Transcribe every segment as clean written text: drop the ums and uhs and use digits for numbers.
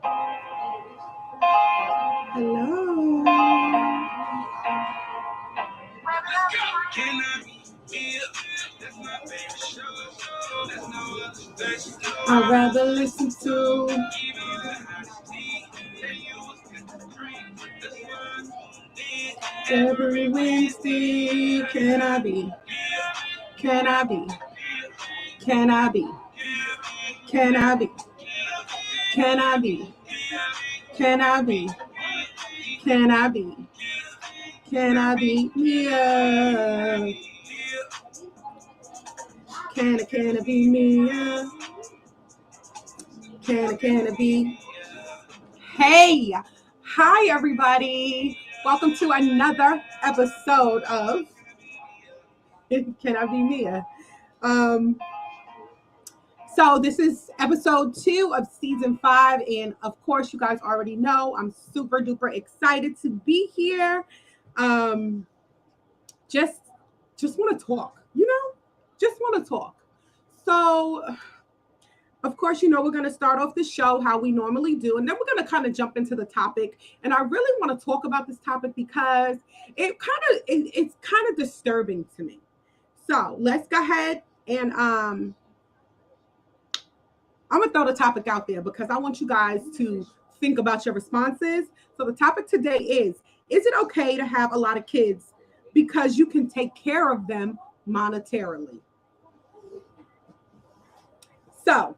Hello. I'd rather listen to every Wednesday. Can I be? Can I be? Can I be? Can I be? Can I be? Can I be? Can I be? Can I be? Yeah. Can it be me? Yeah. Can it be? Hey, hi everybody. Welcome to another episode of Can I Be Mia? So this is episode 2 of season 5, and of course, you guys already know I'm super duper excited to be here. Just want to talk, just want to talk. So, of course, we're going to start off the show how we normally do, and then we're going to kind of jump into the topic. And I really want to talk about this topic because it's kind of disturbing to me. So let's go ahead and I'm going to throw the topic out there because I want you guys to think about your responses. So the topic today is it okay to have a lot of kids because you can take care of them monetarily? So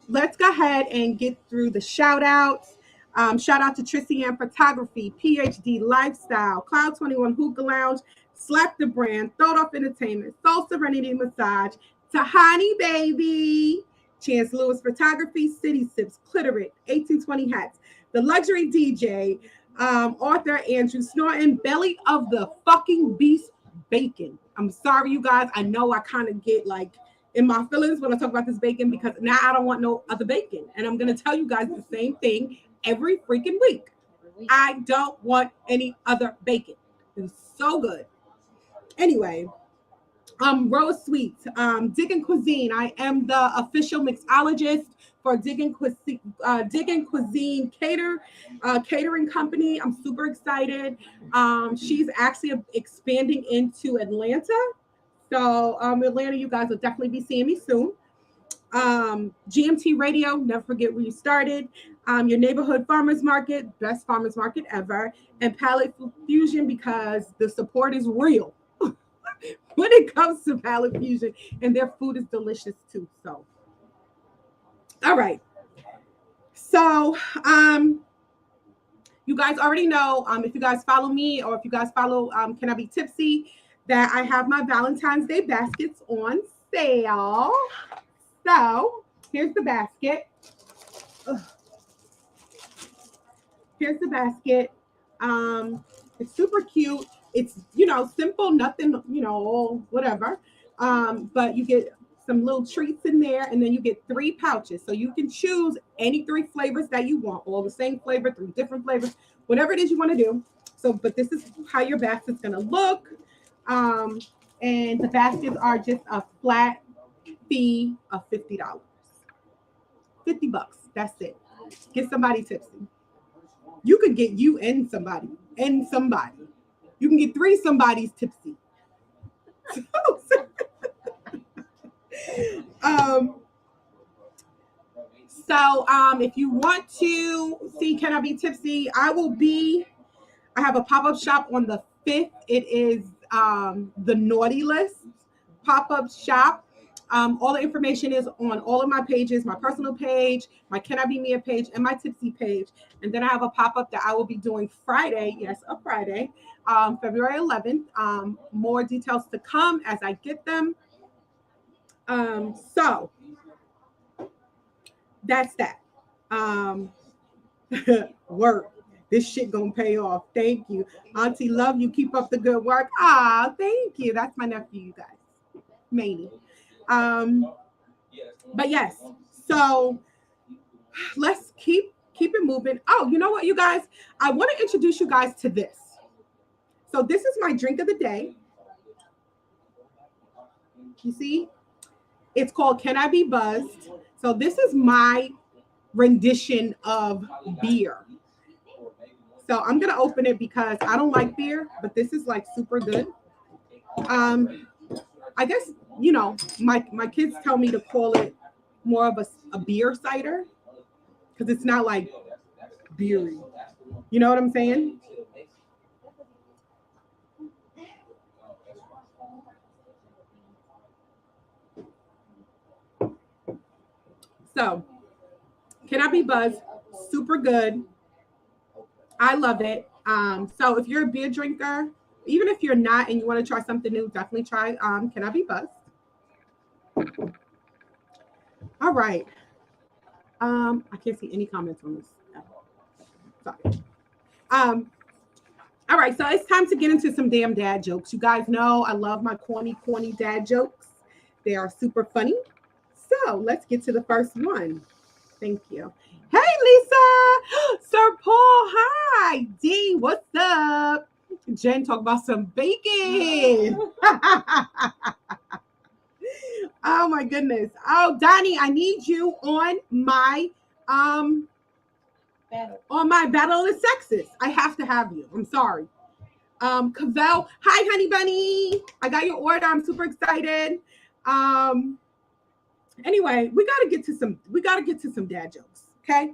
let's go ahead and get through the shout outs. Shout out to Trissy Ann Photography, PhD Lifestyle, Cloud 21 Hookah Lounge, Slap the Brand, Throat Off Entertainment, Soul Serenity Massage, Tahani Baby, Chance Lewis Photography, City Sips, Clitorid, 1820 Hats, The Luxury DJ, author Andrew Snorton, Belly of the Fucking Beast Bacon. I'm sorry, you guys. I know I kind of get like in my feelings when I talk about this bacon because now I don't want no other bacon. And I'm going to tell you guys the same thing every freaking week. I don't want any other bacon. It's so good. Anyway, Rose Sweets, Diggin' Cuisine. I am the official mixologist for Diggin' Cuisine catering company. I'm super excited. She's actually expanding into Atlanta. So Atlanta, you guys will definitely be seeing me soon. GMT Radio, never forget where you started. Your neighborhood farmers market, best farmers market ever. And Palette Fusion because the support is real when it comes to Palette Fusion. And their food is delicious too. So, all right. So, you guys already know, if you guys follow me or if you guys follow Can I Be Tipsy, that I have my Valentine's Day baskets on sale. So here's the basket. Ugh. Here's the basket. It's super cute. It's, simple, nothing, whatever. But you get some little treats in there, and then you get 3 pouches. So you can choose any 3 flavors that you want, all the same flavor, 3 different flavors, whatever it is you want to do. So, but this is how your basket's going to look. And the baskets are just a flat fee of $50. $50. That's it. Get somebody tipsy. You could get you and somebody. You can get 3 somebody's tipsy. So if you want to see Can I Be Tipsy, I have a pop-up shop on the 5th. It is the Naughty List pop-up shop. All the information is on all of my pages, my personal page, my Can I Be Mia page, and my Tipsy page. And then I have a pop-up that I will be doing Friday, Friday, February 11th. More details to come as I get them. So that's that. Work. This shit gonna pay off. Thank you. Auntie, love you. Keep up the good work. Ah, thank you. That's my nephew, you guys. Maybe. But yes, so let's keep it moving. Oh, you know what, you guys? I want to introduce you guys to this. So this is my drink of the day. You see? It's called Can I Be Buzzed? So this is my rendition of beer. So I'm gonna open it because I don't like beer, but this is like super good. I guess my kids tell me to call it more of a beer cider because it's not like beery. You know what I'm saying? So, Can I Be Buzzed? Super good. I love it. So if you're a beer drinker, even if you're not and you want to try something new, definitely try Can I Be Buzzed? All right. I can't see any comments on this. Sorry. All right, so it's time to get into some damn dad jokes. You guys know I love my corny dad jokes. They are super funny. So let's get to the first one. Thank you. Hey, Lisa. Sir Paul. Hi. D, what's up? Jen, talk about some bacon. Oh, my goodness. Oh, Donnie, I need you on my Battle of the Sexes. I have to have you. I'm sorry. Cavell. Hi, honey bunny. I got your order. I'm super excited. Anyway, we gotta get to some dad jokes, okay?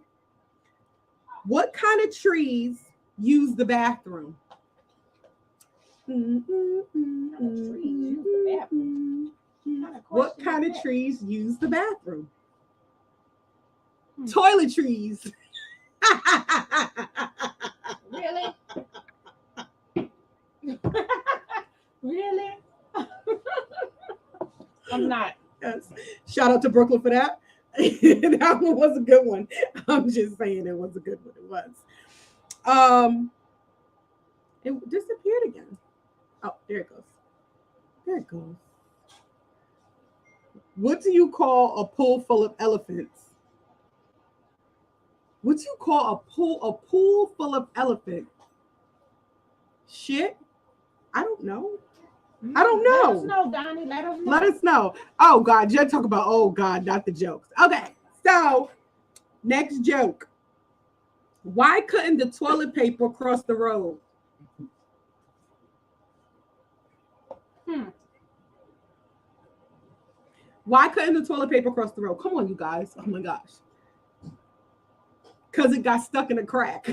What kind of trees use the bathroom? What kind of trees use the bathroom? Toiletries. Really? Really? I'm not. Yes. Shout out to Brooklyn for that. That one was a good one. I'm just saying it was a good one. It was. It disappeared again. Oh, there it goes. There it goes. What do you call a pool full of elephants? What do you call a pool full of elephants? Shit. I don't know. I don't know. Let us know, Donnie. Let us know. Let us know. Oh, God. Jen talk about, oh, God, not the jokes. Okay. So, next joke. Why couldn't the toilet paper cross the road? Why couldn't the toilet paper cross the road? Come on, you guys. Oh, my gosh. Because it got stuck in a crack.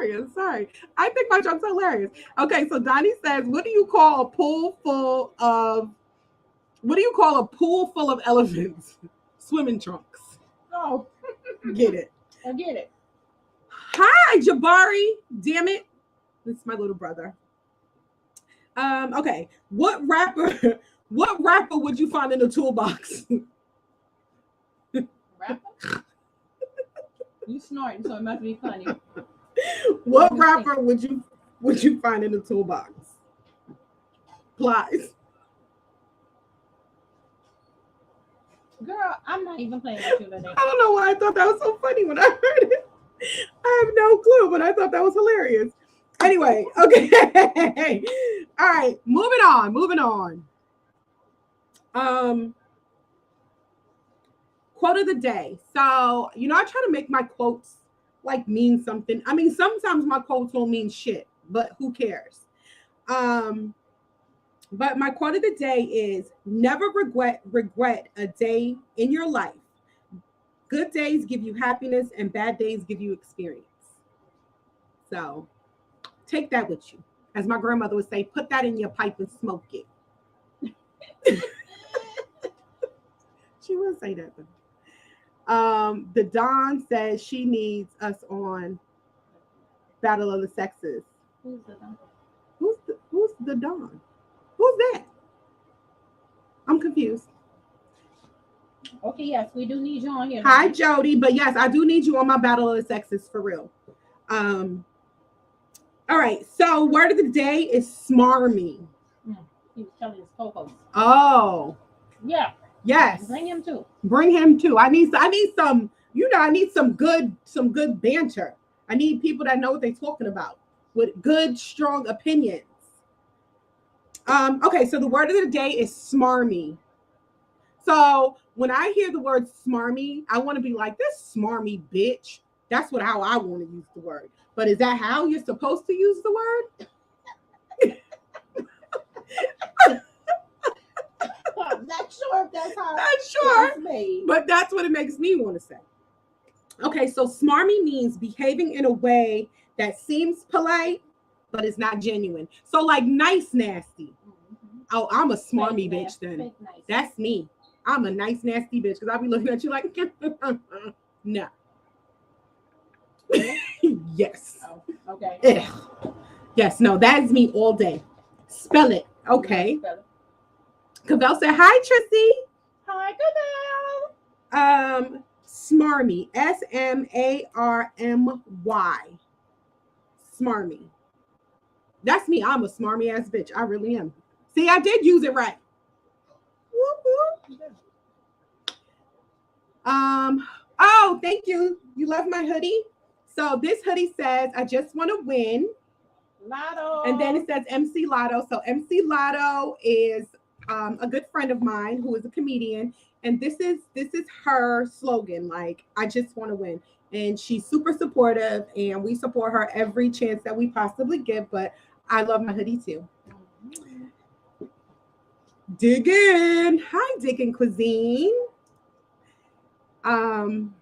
I'm sorry. I think my joke's hilarious. Okay, so Donnie says, what do you call a pool full of elephants? Swimming trunks. Oh. Get it. I get it. Hi, Jabari. Damn it. This is my little brother. Okay. What rapper would you find in a toolbox? Rapper? You snorting, so it must be funny. What rapper would you find in the toolbox? Plies. Girl, I'm not even playing with you today. I don't know why I thought that was so funny when I heard it. I have no clue, but I thought that was hilarious. Anyway, okay. All right, moving on. Quote of the day. So, I try to make my quotes like mean something. I mean, sometimes my quotes won't mean shit, but who cares? But my quote of the day is never regret a day in your life. Good days give you happiness and bad days give you experience. So take that with you. As my grandmother would say, put that in your pipe and smoke it. She would say that though. The Don says she needs us on Battle of the Sexes. Who's the Don? Who's the Don? Who's that? I'm confused. Okay, yes, we do need you on here. Hi, Jody. But yes, I do need you on my Battle of the Sexes for real. All right. So word of the day is smarmy. He was telling his co-host. Oh. Yeah. Yes. Bring him too. I need some, I need some good banter. I need people that know what they're talking about with good, strong opinions. Okay, so the word of the day is smarmy. So when I hear the word smarmy, I want to be like, this smarmy bitch. That's how I want to use the word. But is that how you're supposed to use the word? I'm not sure if that's how Not it's made. but that's what it makes me want to say. Okay, so smarmy means behaving in a way that seems polite, but is not genuine. So like nice nasty. Mm-hmm. Oh, I'm a smarmy bitch then. Nice. That's me. I'm a nice nasty bitch because I'll be looking at you like, no. Yes. Oh, okay. Ugh. Yes, no, that is me all day. Spell it. Okay. Cavell said, hi, Trissy. Hi, Cavell. Smarmy. Smarmy. Smarmy. That's me. I'm a smarmy ass bitch. I really am. See, I did use it right. Whoop, whoop. Oh, thank you. You love my hoodie? So this hoodie says, I just want to win. Lotto. And then it says MC Lotto. So MC Lotto is a good friend of mine who is a comedian. And this is her slogan, like, I just want to win. And she's super supportive, and we support her every chance that we possibly give. But I love my hoodie too. Dig in. Hi, Diggin Cuisine. I'm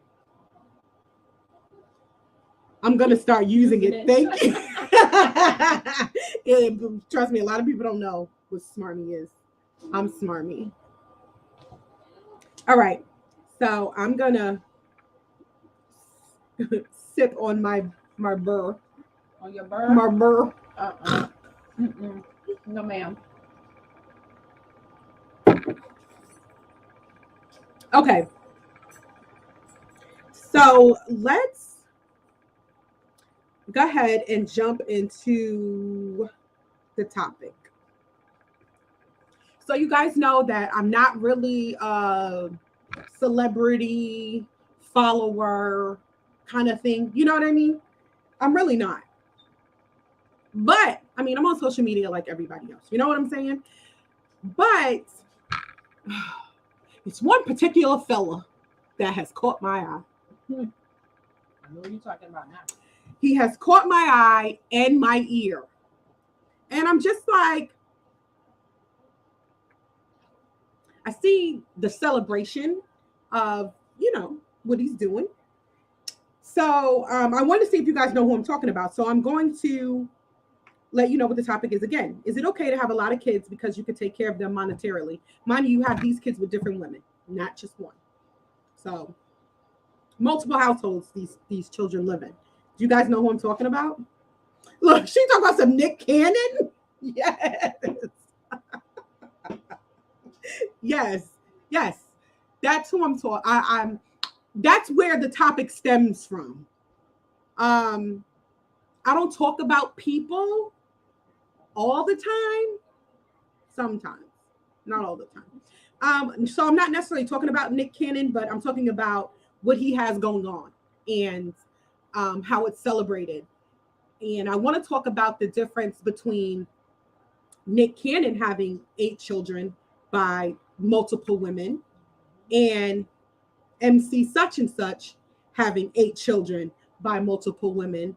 gonna start using it. Thank you. Yeah, trust me, a lot of people don't know what smarmy is. I'm smarmy. All right, so I'm gonna sip on my burr. On your burr? My burr. No, ma'am. Okay. So let's go ahead and jump into the topic. So you guys know that I'm not really a celebrity follower kind of thing. You know what I mean? I'm really not. But I mean, I'm on social media like everybody else. You know what I'm saying? But it's one particular fella that has caught my eye. I know what you're talking about now. He has caught my eye and my ear. And I'm just like, I see the celebration of, what he's doing. So I want to see if you guys know who I'm talking about. So I'm going to let you know what the topic is again. Is it okay to have a lot of kids because you could take care of them monetarily? Mind you, have these kids with different women, not just one. So multiple households these children live in. Do you guys know who I'm talking about? Look, she talking about some Nick Cannon. Yes. Yes. That's who I'm talking. I'm. That's where the topic stems from. I don't talk about people all the time. Sometimes, not all the time. So I'm not necessarily talking about Nick Cannon, but I'm talking about what he has going on and how it's celebrated. And I want to talk about the difference between Nick Cannon having 8 children by multiple women and MC such and such having 8 children by multiple women.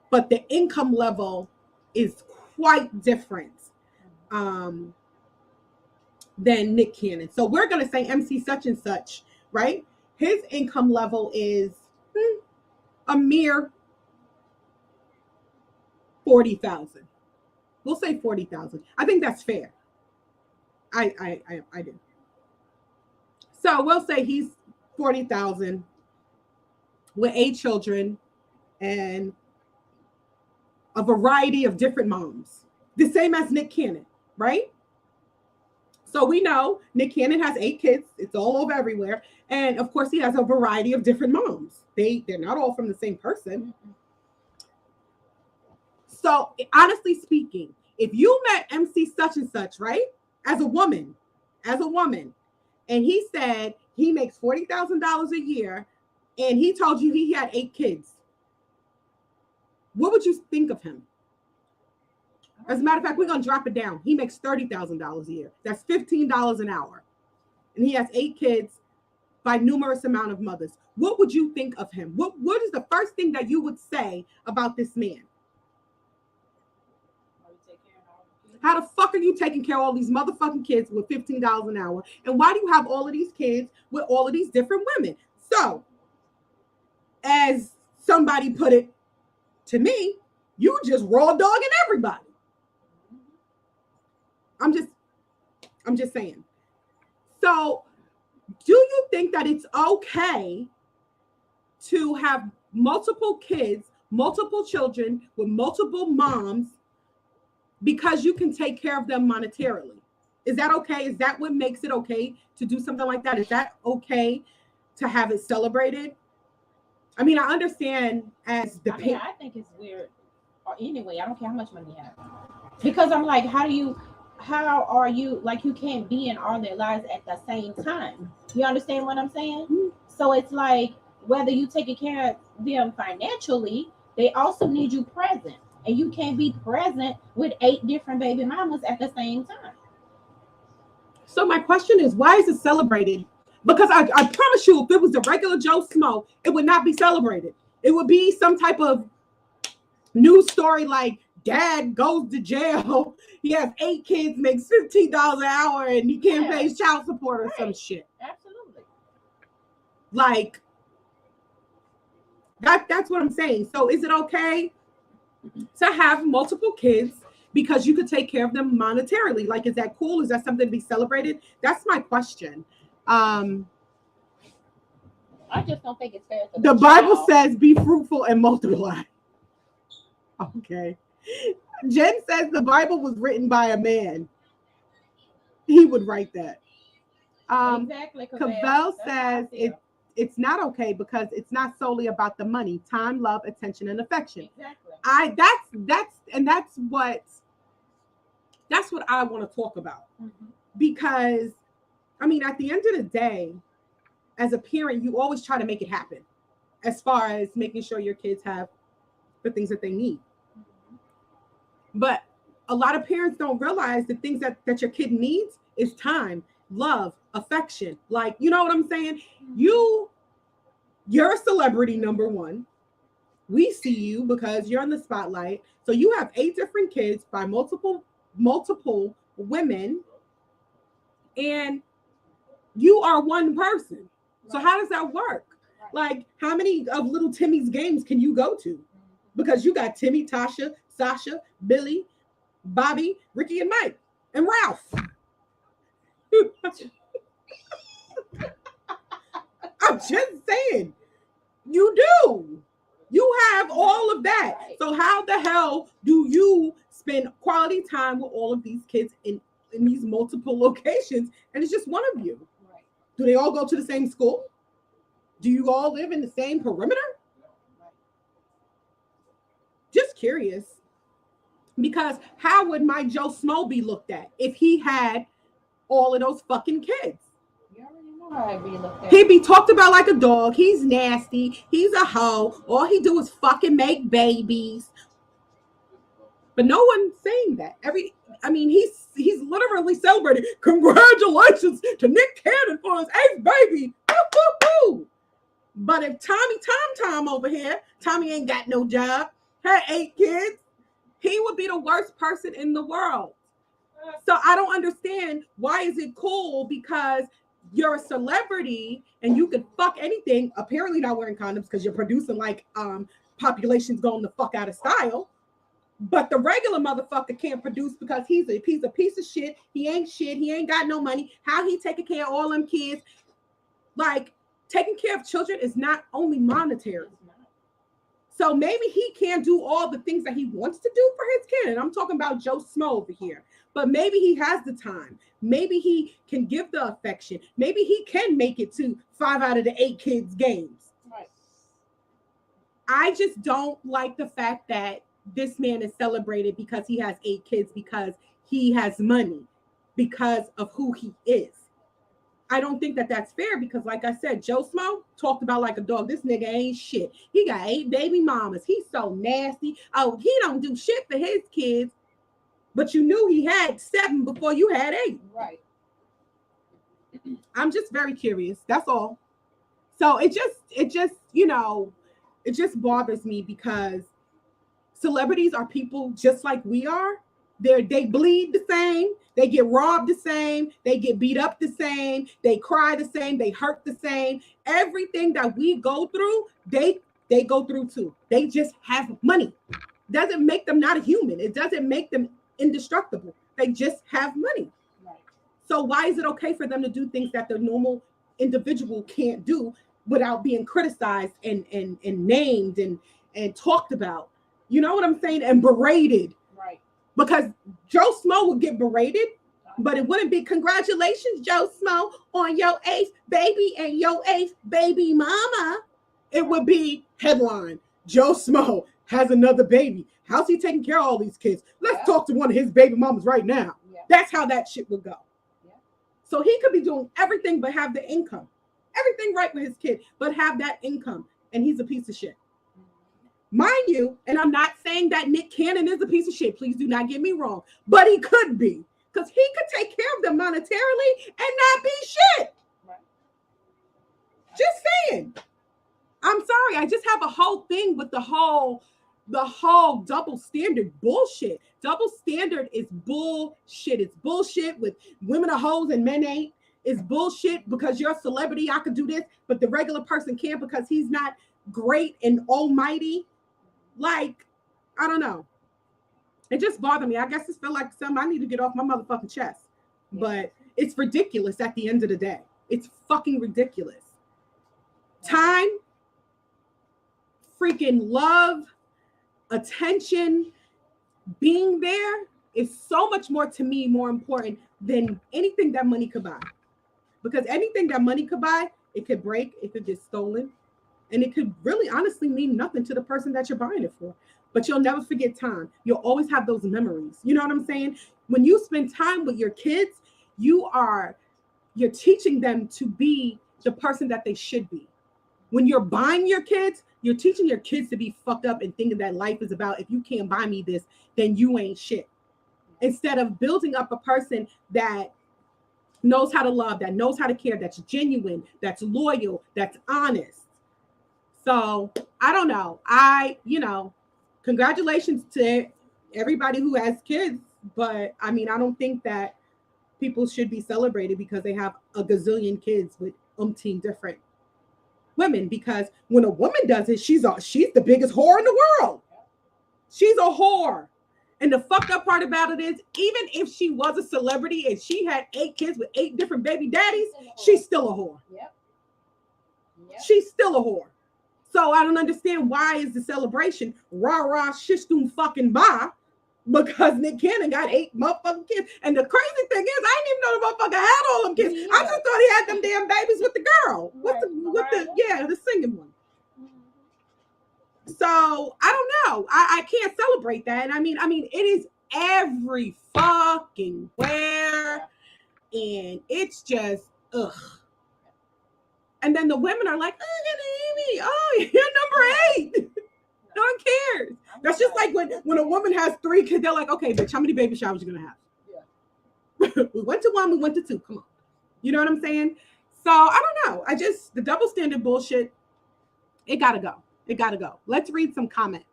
But the income level is quite different than Nick Cannon. So we're going to say MC such and such, right? His income level is a mere 40,000. We'll say 40,000. I think that's fair. I do. So we'll say he's 40,000 with 8 children and a variety of different moms. The same as Nick Cannon, right? So we know Nick Cannon has 8 kids. It's all over everywhere. And of course, he has a variety of different moms. They're not all from the same person. So honestly speaking, if you met MC such and such, right, as a woman, and he said he makes $40,000 a year, and he told you he had 8 kids, what would you think of him? As a matter of fact, we're going to drop it down. He makes $30,000 a year. That's $15 an hour. And he has 8 kids by numerous amount of mothers. What would you think of him? What is the first thing that you would say about this man? How the fuck are you taking care of all these motherfucking kids with $15 an hour? And why do you have all of these kids with all of these different women? So, as somebody put it to me, you just raw dogging everybody. I'm just saying. So, do you think that it's okay to have multiple kids, multiple children with multiple moms because you can take care of them monetarily? Is that okay? Is that what makes it okay to do something like that? Is that okay to have it celebrated? I mean, I understand as the I think it's weird. Or anyway, I don't care how much money you have. Because I'm like, how are you, like, you can't be in all their lives at the same time. You understand what I'm saying? Mm-hmm. So it's like, whether you taking care of them financially, they also need you present. And you can't be present with 8 different baby mamas at the same time. So my question is, why is it celebrated? Because I promise you, if it was the regular Joe Smo, it would not be celebrated. It would be some type of news story like, dad goes to jail. He has 8 kids, makes $15 an hour, and he can't pay his child support or some shit. Absolutely. Like, that's what I'm saying. So is it okay to have multiple kids because you could take care of them monetarily? Like, is that cool? Is that something to be celebrated? That's my question. I just don't think it's fair. The Bible says, be fruitful and multiply. Okay. Jen says the Bible was written by a man. He would write that. Exactly. Cabell says it's not okay because it's not solely about the money, time, love, attention, and affection. Exactly. That's what I want to talk about. Mm-hmm. Because, I mean, at the end of the day, as a parent, you always try to make it happen as far as making sure your kids have the things that they need. Mm-hmm. But a lot of parents don't realize the things that your kid needs is time, love, affection. Like, you know what I'm saying? Mm-hmm. You're a celebrity, number one. We see you because you're in the spotlight. So you have 8 different kids by multiple women, and you are one person. So how does that work? Like, how many of little Timmy's games can you go to? Because you got Timmy, Tasha, Sasha, Billy, Bobby, Ricky, and Mike, and Ralph. I'm just saying, you do. You have all of that. So how the hell do you spend quality time with all of these kids in these multiple locations, and it's just one of you? Right. Do they all go to the same school? Do you all live in the same perimeter? Right. Just curious. Because how would my Joe Smo be looked at if he had all of those fucking kids? He'd be talked about like a dog. He's nasty. He's a hoe. All he do is fucking make babies. But no one's saying that. He's literally celebrating. Congratulations to Nick Cannon for his 8th baby. Woo-hoo-hoo. But if Tom over here, Tommy ain't got no job, had 8 kids, he would be the worst person in the world. So I don't understand, why is it cool because you're a celebrity and you can fuck anything, apparently not wearing condoms because you're producing like populations going the fuck out of style. But the regular motherfucker can't produce because he's a piece of shit. He ain't shit. He ain't got no money. How he taking care of all them kids? Like, taking care of children is not only monetary. So maybe he can't do all the things that he wants to do for his kid. And I'm talking about Joe Smo over here. But maybe he has the time. Maybe he can give the affection. Maybe he can make it to 5 out of the 8 kids' games. Right. I just don't like the fact that this man is celebrated because he has 8 kids, because he has money, because of who he is. I don't think that that's fair because, like I said, Joe Smo talked about like a dog. This nigga ain't shit. He got 8 baby mamas. He's so nasty. Oh, he don't do shit for his kids. but you knew he had 7 before you had 8. Right. I'm just very curious. That's all. So it just, you know, it just bothers me because celebrities are people just like we are. They bleed the same. They get robbed the same. They get beat up the same. They cry the same. They hurt the same. Everything that we go through, they go through too. They just have money. Doesn't make them not a human. It doesn't make them indestructible. They just have money. Right. So why is it okay for them to do things that the normal individual can't do without being criticized and named and talked about? You know what I'm saying? And berated. Right. Because Joe Smo would get berated, but it wouldn't be congratulations, Joe Smo, on your 8th baby and your 8th baby mama. It would be headline, Joe Smo has another baby. How's he taking care of all these kids? Let's talk to one of his baby mamas right now. Yeah. That's how that shit would go. Yeah. So he could be doing everything but have the income. Everything right with his kid, but have that income. And he's a piece of shit. Mind you, and I'm not saying that Nick Cannon is a piece of shit. Please do not get me wrong. But he could be. Because he could take care of them monetarily and not be shit. Right. Just saying. I'm sorry. I just have a whole thing with the whole double standard bullshit. Double standard is bullshit. It's bullshit with women are hoes and men ain't. It's bullshit because you're a celebrity. I could do this, but the regular person can't because he's not great and almighty. Like, I don't know. It just bothered me. I guess it felt like something I need to get off my motherfucking chest. But it's ridiculous at the end of the day. It's fucking ridiculous. Time, freaking love, attention, being there is so much more to me, more important than anything that money could buy. Because anything that money could buy, it could break, it could get stolen, and it could really honestly mean nothing to the person that you're buying it for. But you'll never forget time. You'll always have those memories. You know what I'm saying? When you spend time with your kids, you're teaching them to be the person that they should be. When you're buying your kids, you're teaching your kids to be fucked up and thinking that life is about, if you can't buy me this, then you ain't shit. Instead of building up a person that knows how to love, that knows how to care, that's genuine, that's loyal, that's honest. So I don't know. Congratulations to everybody who has kids, but I mean, I don't think that people should be celebrated because they have a gazillion kids with umpteen different women. Because when a woman does it, she's the biggest whore in the world. She's a whore. And the fucked up part about it is, even if she was a celebrity and she had 8 kids with 8 different baby daddies, she's still a whore. Yep. She's still a whore. So I don't understand why is the celebration rah rah shishtum fucking ba, because Nick Cannon got 8 motherfucking kids. And the crazy thing is, I didn't even know the motherfucker had all them kids. Yeah. I just thought he had them damn babies with the girl, the singing one. So I don't know. I can't celebrate that. And I mean, it is every fucking where, and it's just ugh. And then the women are like, oh, you're number 8. No one cares. That's just like when a woman has 3 kids, they're like, okay, bitch, how many baby showers you gonna have? Yeah. We went to 1, we went to 2. Come on. You know what I'm saying? So I don't know. The double standard bullshit, it gotta go. It gotta go. Let's read some comments.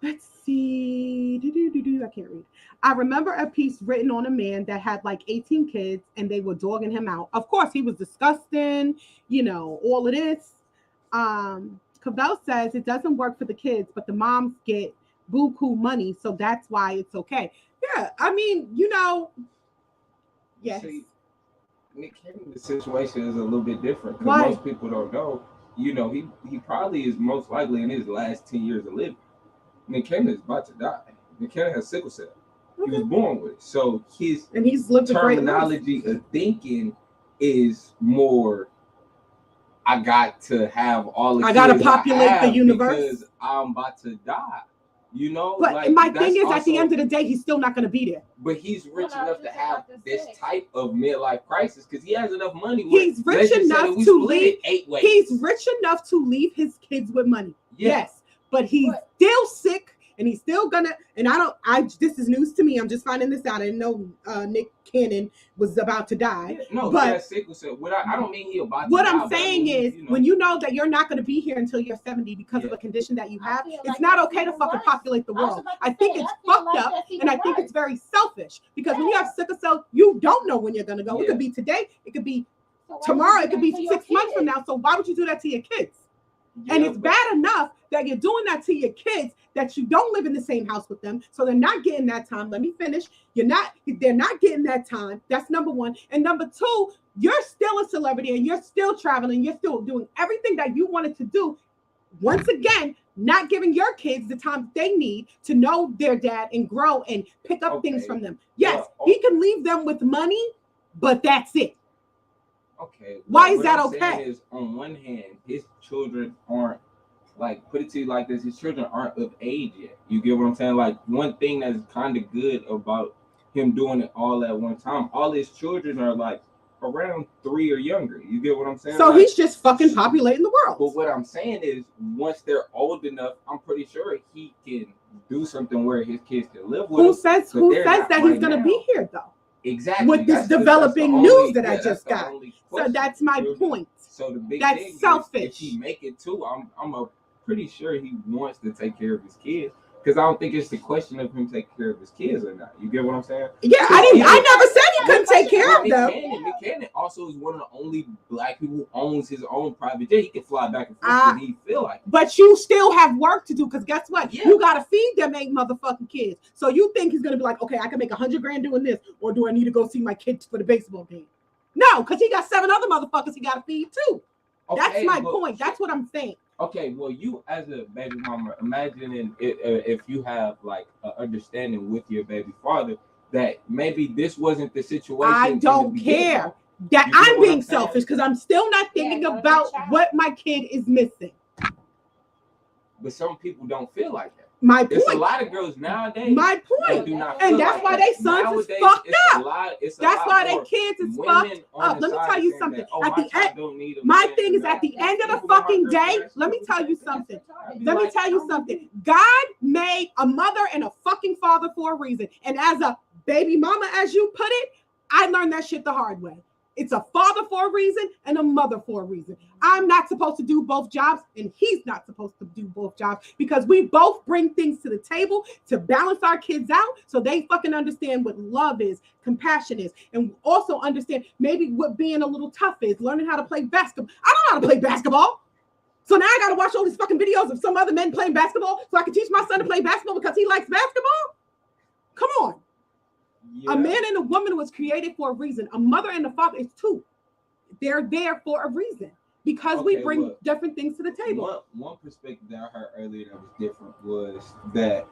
Let's see. I can't read. I remember a piece written on a man that had like 18 kids and they were dogging him out. Of course, he was disgusting, all of this. Cavell says it doesn't work for the kids, but the moms get buku money, so that's why it's okay. Yeah, I mean, yes. See, Nick Cannon's situation is a little bit different because most people don't know. He probably is most likely in his last 10 years of living. Nick Cannon is about to die. Nick Cannon has sickle cell. He was born with it. So he's lived terminology of thinking is more, I got to have all the kids I got to populate the universe because I'm about to die. But my thing is, at the end of the day, he's still not going to be there. But he's rich enough to have this type of midlife crisis because he has enough money. He's rich enough to leave. He's rich enough to leave his kids with money. Yes. but he's still sick. And he's still gonna, this is news to me. I'm just finding this out. I didn't know Nick Cannon was about to die. Yeah, no, but he has sickle cell. I don't mean he about to what die. I'm saying is, when you know that you're not going to be here until you're 70 because of a condition that you have, it's not okay to fucking populate the world. I think it's fucked up, and I think it's very selfish because when you have sickle cell, you don't know when you're going to go. It could be today, it could be tomorrow, it could be 6 months from now. So why would you do that to your kids? And it's bad enough that you're doing that to your kids, that you don't live in the same house with them, so they're not getting that time. Let me finish. They're not getting that time. That's number one. And number two, you're still a celebrity and you're still traveling. You're still doing everything that you wanted to do. Once again, not giving your kids the time they need to know their dad and grow and pick up things from them. Yes, he can leave them with money, but that's it. Okay. Why is that okay? Is, on one hand, his children aren't, like, put it to you like this, his children aren't of age yet. You get what I'm saying? Like, one thing that's kind of good about him doing it all at one time, all his children are like around 3 or younger. You get what I'm saying? So he's just fucking populating the world. But what I'm saying is, once they're old enough, I'm pretty sure he can do something where his kids can live with him. Who says that he's going to be here, though? Exactly. With this developing news that I just got. So that's my point. So the big that's thing selfish. Is, if he make it too, I'm pretty sure he wants to take care of his kids. Because I don't think it's the question of him taking care of his kids or not. You get what I'm saying? Yeah, I never said he couldn't take care of them. Nick Cannon also is one of the only black people who owns his own private jet. He can fly back and forth when he feel like it. But you still have work to do, because guess what? Yeah. You gotta feed them 8 motherfucking kids. So you think he's gonna be like, okay, I can make $100,000 doing this, or do I need to go see my kids for the baseball game? No, because he got 7 other motherfuckers he gotta feed too. Okay, that's my point. That's what I'm saying. Okay, well, you as a baby mama, imagining if you have like an understanding with your baby father that maybe this wasn't the situation. I don't care that I'm being selfish because I'm still not thinking about what my kid is missing. But some people don't feel like that. My point. There's a lot of girls nowadays. My point. Do not and feel that's like why they sons nowadays, is fucked up. That's why they kids is fucked up. Let me tell you something. At the end, my thing is at the end of the fucking day. Let me tell you something. Let me tell you something. God made a mother and a fucking father for a reason. And as a baby mama, as you put it, I learned that shit the hard way. It's a father for a reason and a mother for a reason. I'm not supposed to do both jobs, and he's not supposed to do both jobs, because we both bring things to the table to balance our kids out so they fucking understand what love is, compassion is, and also understand maybe what being a little tough is, learning how to play basketball. I don't know how to play basketball. So now I got to watch all these fucking videos of some other men playing basketball so I can teach my son to play basketball because he likes basketball? Come on. Yeah. A man and a woman was created for a reason. A mother and a father is two. They're there for a reason because we bring different things to the table. One perspective that I heard earlier that was different was that,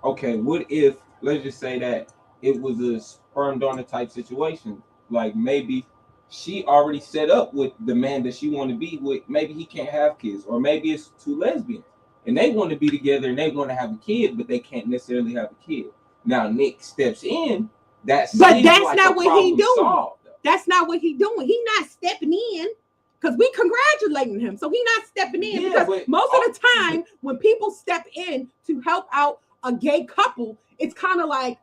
okay, what if, let's just say that it was a sperm donor type situation? Like maybe she already set up with the man that she want to be with. Maybe he can't have kids, or maybe it's 2 lesbians and they want to be together and they want to have a kid, but they can't necessarily have a kid. Now Nick steps in. But that's not what he doing. That's not what he doing. He not stepping in because we congratulating him. So he not stepping in because most of the time when people step in to help out a gay couple, it's kind of like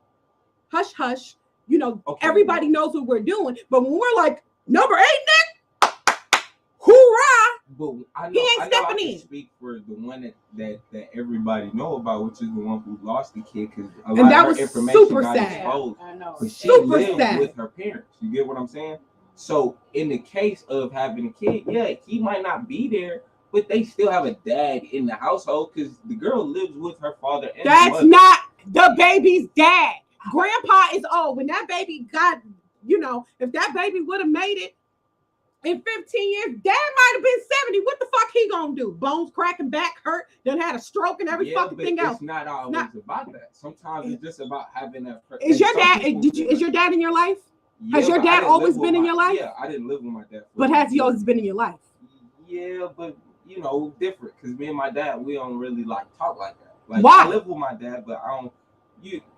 hush hush. You know, everybody knows what we're doing. But when we're like number 8, Nick, hoorah! But I know, he ain't stepping in. Speak for the one that everybody know about, which is the one who lost the kid, because a lot of her information got exposed. I know. But she lived with her parents. You get what I'm saying? So in the case of having a kid, yeah, he might not be there, but they still have a dad in the household because the girl lives with her father. And that's not the baby's dad. Grandpa is old. When that baby got, if that baby would have made it in 15 years, dad might have been 70. What the fuck he gonna do? Bones cracking, back hurt, done had a stroke and every fucking thing else. It's not always about that. Sometimes it's just about having that. Is your dad? Is your dad in your life? Yeah, has your dad always been in your life? Yeah, I didn't live with my dad. But has he always been in your life? Yeah, but different. Because me and my dad, we don't really like talk like that. Like why? I live with my dad, but I don't.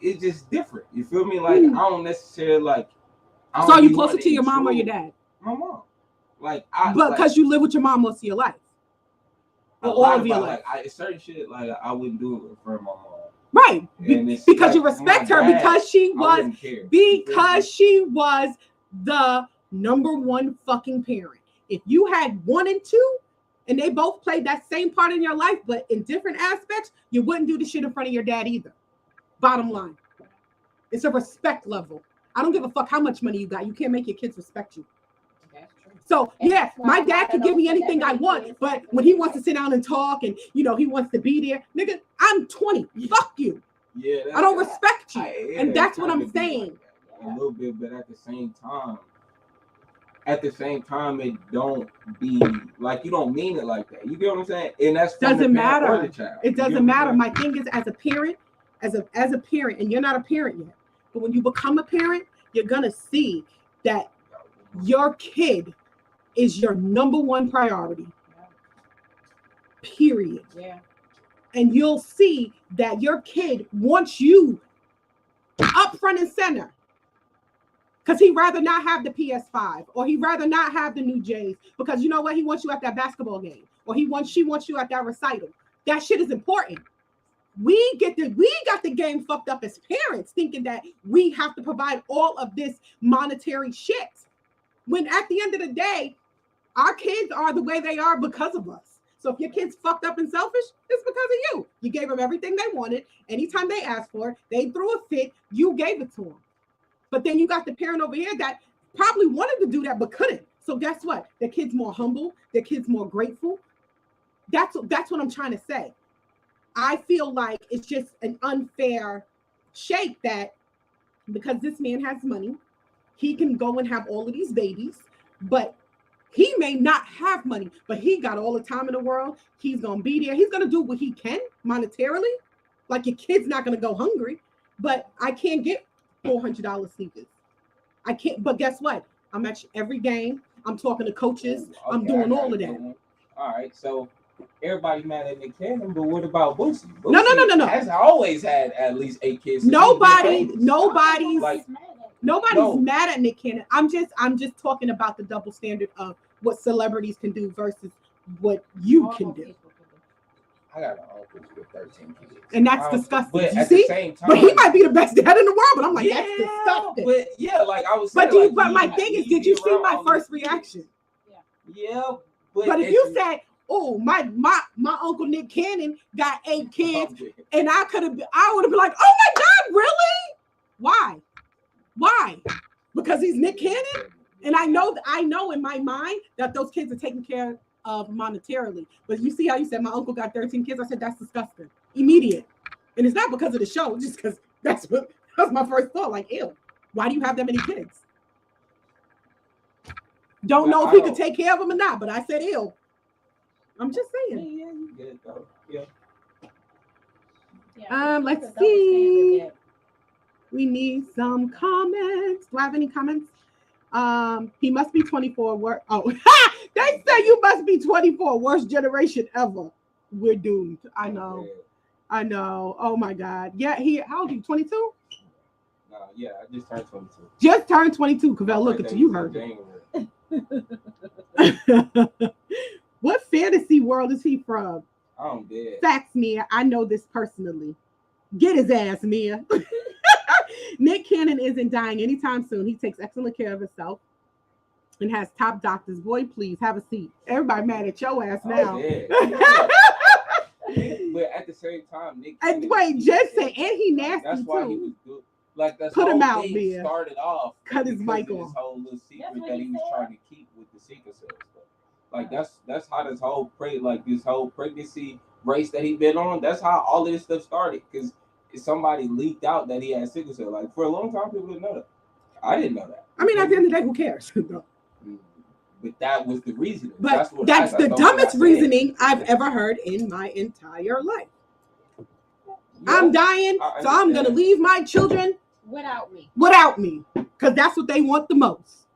It's just different. You feel me? Like I don't necessarily like. So are you closer to your mom or your dad? My mom. Because you live with your mom most of your life. all of your life. Like certain shit, like I wouldn't do it for my mom. Right, because like, you respect her dad, because she was the number one fucking parent. If you had 1 and 2, and they both played that same part in your life, but in different aspects, you wouldn't do the shit in front of your dad either. Bottom line, it's a respect level. I don't give a fuck how much money you got. You can't make your kids respect you. So yeah, my dad can give me anything I want, but when he wants to sit down and talk and he wants to be there, nigga, I'm 20. Fuck you. Yeah, I don't respect you, and that's what I'm saying. Like a little bit, but at the same time, it don't be like you don't mean it like that. You get what I'm saying? And that's doesn't matter. It doesn't matter. My thing is, as a parent, as a parent, and you're not a parent yet, but when you become a parent, you're gonna see that your kid is your number one priority. Period. Yeah. And you'll see that your kid wants you up front and center. Because he'd rather not have the PS5, or he'd rather not have the new J's, because you know what? He wants you at that basketball game, or she wants you at that recital. That shit is important. We got the game fucked up as parents, thinking that we have to provide all of this monetary shit. When at the end of the day, our kids are the way they are because of us. So if your kid's fucked up and selfish, it's because of you. You gave them everything they wanted. Anytime they asked for it, they threw a fit, you gave it to them. But then you got the parent over here that probably wanted to do that but couldn't. So guess what? Their kid's more humble. Their kid's more grateful. That's what I'm trying to say. I feel like it's just an unfair shake that because this man has money, he can go and have all of these babies, but he may not have money, but he got all the time in the world. He's going to be there. He's going to do what he can monetarily. Like your kid's not going to go hungry, but I can't get $400 sneakers. I can't, but guess what? I'm at every game. I'm talking to coaches. Okay, I'm doing all of that. All right. So everybody mad at Nick Cannon, but what about Boosie? No. Has always had at least 8 kids. Nobody's mad at Nick Cannon. I'm just talking about the double standard of what celebrities can do versus what you can do. I got an uncle with 13 kids. And that's disgusting. But you at see? the same time, but he might be the best dad in the world, but I'm like, that's disgusting. But yeah, like I was saying. But my thing is, did you see my first kids. reaction? Yeah. But if you said, oh, my uncle Nick Cannon got 8 kids, and I would have been like, oh my God, really? Why? Because he's Nick Cannon? And I know in my mind that those kids are taken care of monetarily. But you see how you said my uncle got 13 kids? I said, that's disgusting. Immediate. And it's not because of the show, just because that was my first thought. Like, ew, why do you have that many kids? Don't know if he could take care of them or not, but I said, ew. I'm just saying. Yeah, you get it though. Yeah. Let's see. We need some comments. Do I have any comments? He must be 24. They say you must be 24. Worst generation ever. We're doomed. I know. Oh my God. Yeah, how old are you? 22? Yeah, I just turned 22. Just turned 22. Cavell, look at you. You heard it. What fantasy world is he from? I'm dead. Facts, Mia. I know this personally. Get his ass, Mia. Nick Cannon isn't dying anytime soon. He takes excellent care of himself and has top doctors. Boy, please have a seat. Everybody mad at your ass now. But at the same time, Nick Cannon, and he nasty. That's why he was good. Like that's put him out, Mia. Started off. Cut his mic off. This whole little secret that he was trying to keep with the sickle cell stuff. Like that's how this whole pregnancy race that he been on. That's how all of this stuff started because somebody leaked out that he had sickle cell. Like for a long time, people didn't know that. I didn't know that. I mean, at the end of the day, who cares? But that was the reason. But that's the dumbest reasoning I've ever heard in my entire life. Yeah, I'm dying, so I'm gonna leave my children without me, because that's what they want the most.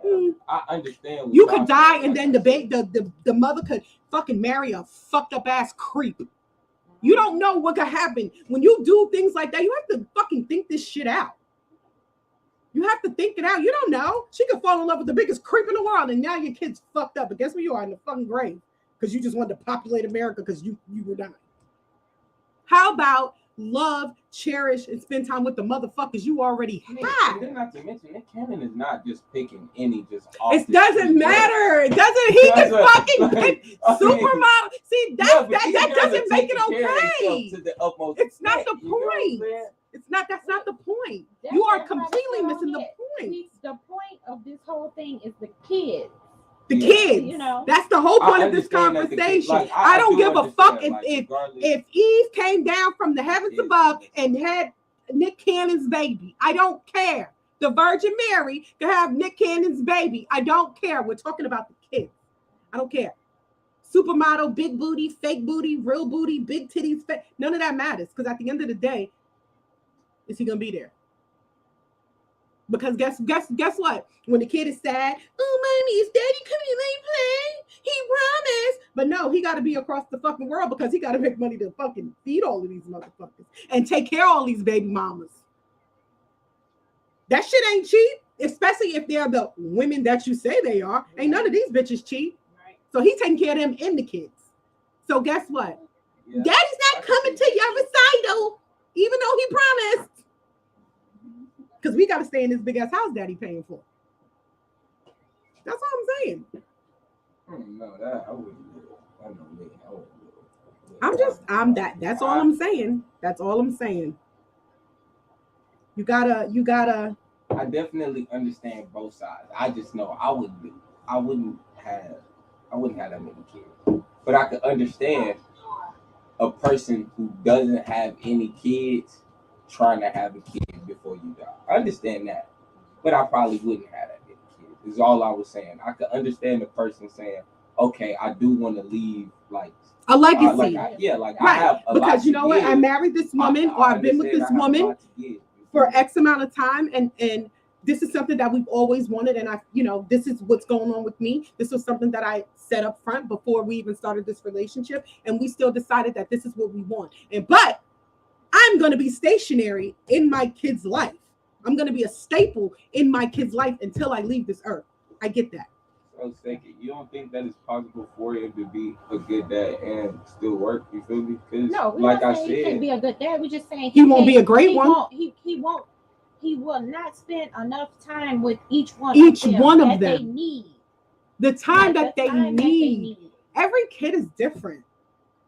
Yeah, I understand. You could die, and then the mother could fucking marry a fucked up ass creep. You don't know what could happen when you do things like that. You have to fucking think this shit out. You have to think it out. You don't know. She could fall in love with the biggest creep in the world, and now your kid's fucked up. But guess where you are? In the fucking grave. because you just wanted to populate America because you were dying. How about love, cherish, and spend time with the motherfuckers you already have? And not to mention, Nick Cannon is not just picking any just. It doesn't matter. It doesn't. He can fucking pick supermodel. See, that doesn't make it okay. To the utmost it's not extent, the point. It's not. That's not the point. You are completely missing the point. The point of this whole thing is the kids. The kids, you know, that's the whole point of this conversation. Like, I don't give a fuck like, if Eve came down from the heavens above and had Nick Cannon's baby. I don't care. The Virgin Mary can have Nick Cannon's baby. I don't care. We're talking about the kids. I don't care. Supermodel, big booty, fake booty, real booty, big titties, none of that matters. Because at the end of the day, is he gonna be there? Because guess what? When the kid is sad, oh, mommy, is daddy coming to my play? He promised. But no, he got to be across the fucking world because he got to make money to fucking feed all of these motherfuckers and take care of all these baby mamas. That shit ain't cheap, especially if they're the women that you say they are. Ain't none of these bitches cheap. Right. So he's taking care of them and the kids. So guess what? Yeah. Daddy's not coming to your recital, even though he promised. Because we got to stay in this big ass house daddy paying for. That's all I'm saying. No, that I wouldn't do it. I know me. I wouldn't do it. I'm that. That's all I'm saying. That's all I'm saying. You gotta. I definitely understand both sides. I just know I wouldn't have that many kids. But I could understand a person who doesn't have any kids trying to have a kid before you die. I understand that, but I probably wouldn't have that many kids. Is all I was saying. I could understand the person saying, "Okay, I do want to leave like a legacy." Right. I have a because you know what? I married this woman, or I've been with this woman for X amount of time, and this is something that we've always wanted, and this is what's going on with me. This was something that I set up front before we even started this relationship, and we still decided that this is what we want. But I'm going to be stationary in my kid's life. I'm going to be a staple in my kid's life until I leave this earth. I get that. I was thinking, you don't think that it's possible for him to be a good dad and still work? You feel me? No, like I said, he can be a good dad. We're just saying he won't be a great one. He will not spend enough time with each one of them. They need the time that they need. Every kid is different.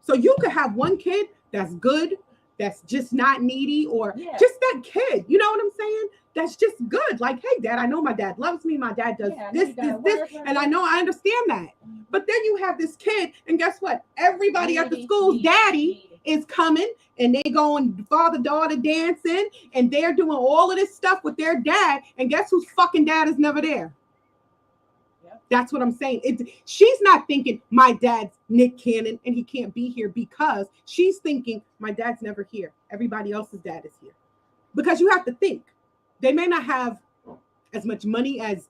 So you could have one kid that's good, that's just not needy, or just that kid. You know what I'm saying? That's just good. Like, hey, Dad, I know my dad loves me. My dad does this, and I know I understand that. But then you have this kid, and guess what? Everybody at the school's daddy is coming, and they going father-daughter dancing, and they're doing all of this stuff with their dad, and guess whose fucking dad is never there? That's what I'm saying. She's not thinking my dad's Nick Cannon and he can't be here, because she's thinking my dad's never here. Everybody else's dad is here. Because you have to think, they may not have as much money as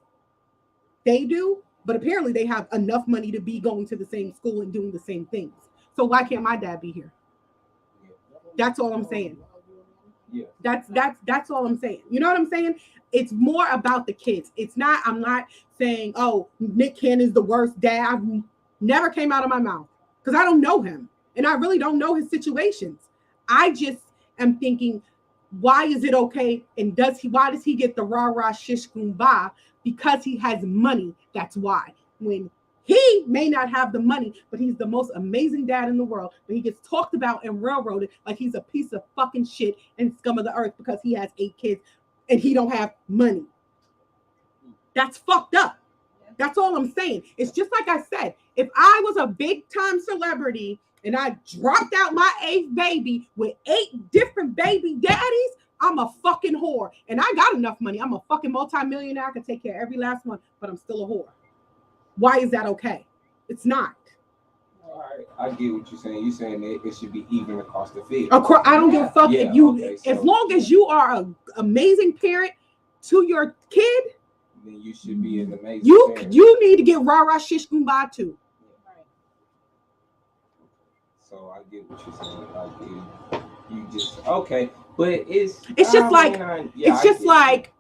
they do, but apparently they have enough money to be going to the same school and doing the same things. So why can't my dad be here? That's all I'm saying. Yeah. That's all I'm saying. You know what I'm saying? It's more about the kids. I'm not saying, oh, Nick Cannon's the worst dad. I've never came out of my mouth because I don't know him. And I really don't know his situations. I just am thinking, why is it okay? And why does he get the rah-rah shish kumbah? Because he has money. That's why. When he may not have the money, but he's the most amazing dad in the world. But he gets talked about and railroaded like he's a piece of fucking shit and scum of the earth because he has 8 kids and he don't have money. That's fucked up. That's all I'm saying. It's just like I said, if I was a big time celebrity and I dropped out my 8th baby with 8 different baby daddies, I'm a fucking whore. And I got enough money. I'm a fucking multimillionaire. I can take care of every last one, but I'm still a whore. Why is that okay? It's not. All right, I get what you're saying. You're saying that it should be even across the field. I don't give a fuck if you, as long as you are an amazing parent to your kid, then you should be an amazing parent. You need to get rah-rah shish kumbah too. Right. So I get what you're saying. I get you just okay, but it's just like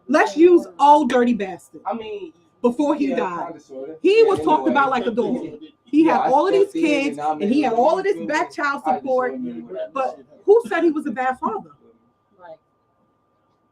let's use old dirty bastard. I mean, before he Yeah, died. kinda, sorta. He Yeah, was in a talked way. about like a dog. He Yeah, had I all of these stepped in kids, and I and he had made all of this it back child I just support. went in with that But shit. who said he was a bad father? Right.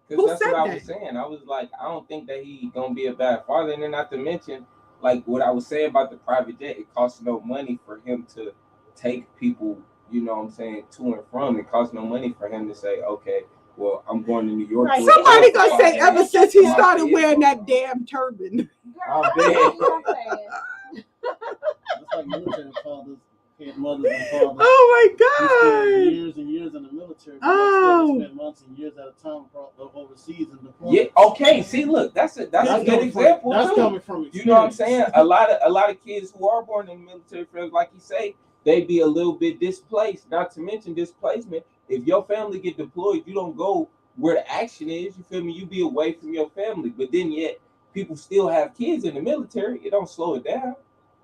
Who That's said what I that? was saying. I was like, I don't think that he gonna be a bad father. And then not to mention, like what I was saying about the private jet, it costs no money for him to take people, you know what I'm saying, to and from. It costs no money for him to say, okay, well, I'm going to New York. Right. Somebody gonna say ever since he My started kids wearing don't that know. damn turban. I'm Girl, dead. you know what I'm saying? That's like military fathers, and mothers and fathers. Oh Who my spend god. years and years in the military. Oh. They spend months and years at a time overseas and deployed. Yeah, okay. See, look, that's a good example. That's too. coming from experience. You know what I'm saying? A lot of kids who are born in military families, like you say, they be a little bit displaced. Not to mention displacement. If your family get deployed, you don't go where the action is. You feel me? You be away from your family, but then yet people still have kids in the military. It don't slow it down.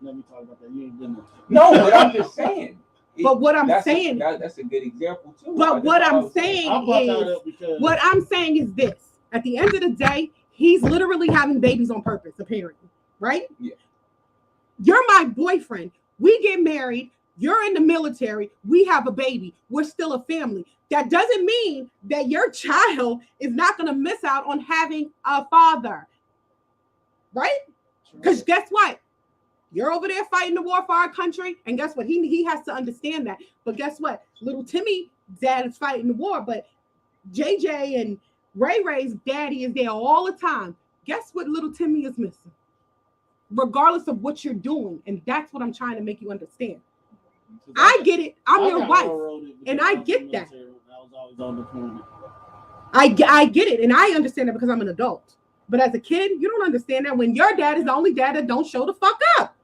Let me talk about that. You ain't been there. No, but I'm just saying. But what I'm saying, that's a good example too. but what I'm saying I brought that is, up because what I'm saying is this: at the end of the day, he's literally having babies on purpose, apparently, right? Yeah. You're my boyfriend. We get married. You're in the military. We have a baby. We're still a family. That doesn't mean that your child is not going to miss out on having a father, right? Because guess what? You're over there fighting the war for our country, and guess what? He has to understand that. But guess what? Little Timmy dad is fighting the war, but JJ and Ray Ray's daddy is there all the time. Guess what little Timmy is missing? Regardless of what you're doing, and that's what I'm trying to make you understand. I get it. I'm your wife, and I get that. I was always on deployment. I get it, and I understand that because I'm an adult. But as a kid, you don't understand that when your dad is the only dad that don't show the fuck up.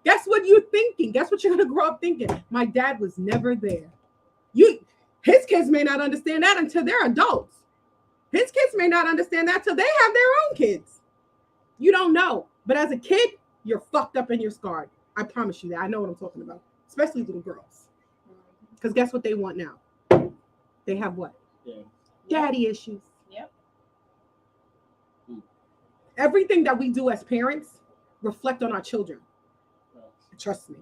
That's what you're thinking. That's what you're gonna grow up thinking. My dad was never there. His kids may not understand that until they're adults. His kids may not understand that till they have their own kids. You don't know. But as a kid, you're fucked up and you're scarred. I promise you that. I know what I'm talking about. Especially little girls. Because guess what they want now? They have what? Yeah. Daddy issues. Yep. Everything that we do as parents reflect on our children. Trust me.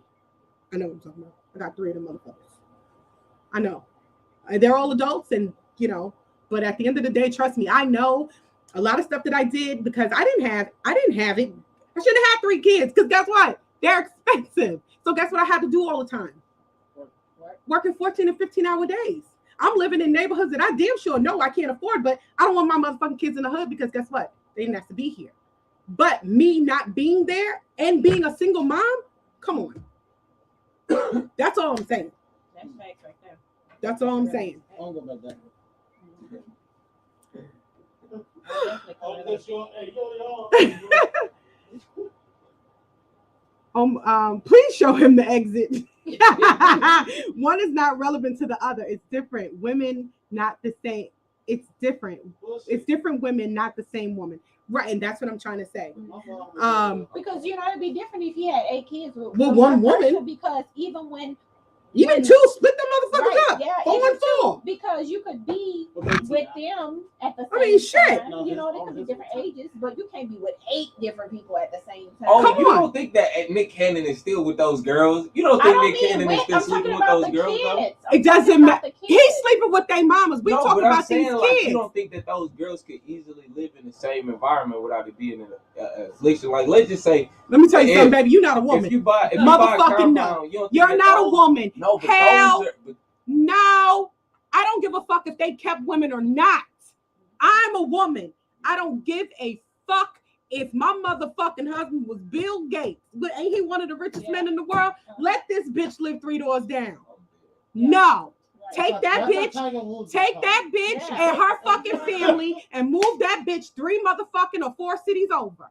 I know what I'm talking about. I got 3 of them motherfuckers. I know. They're all adults and, but at the end of the day, trust me, I know a lot of stuff that I did because I didn't have it. I should have had 3 kids because guess what? They're expensive. So guess what I had to do all the time? Working 14 and 15-hour days. I'm living in neighborhoods that I damn sure know I can't afford, but I don't want my motherfucking kids in the hood because guess what? They didn't have to be here. But me not being there and being a single mom, come on. That's all I'm saying. That's facts right there. That's all I'm saying. I don't go about that. Please show him the exit. One is not relevant to the other. It's different. Women, not the same. It's different. It's different women, not the same woman. Right, and that's what I'm trying to say. Because it'd be different if he had 8 kids with one woman. Because even when 2, split them motherfuckers up. Yeah, 4 and 4. Because you could be with them at the same shit. time. They could be different ages, but you can't be with 8 different people at the same time. Oh, you don't think that Nick Cannon is still with those girls? You don't think Nick Cannon is still sleeping with those girls? It doesn't matter. He's sleeping with their mamas. We talking about these kids. You don't think that those girls could easily live in the same environment without it being an affliction? Like, let's just say. Let me tell you something, baby. You're not a woman. If you buy motherfucking no. You're not a woman. No, but hell, no. I don't give a fuck if they kept women or not. I'm a woman. I don't give a fuck if my motherfucking husband was Bill Gates. But ain't he one of the richest men in the world? Let this bitch live 3 doors down. No. Take that bitch and her fucking family and move that bitch 3 motherfucking or 4 cities over.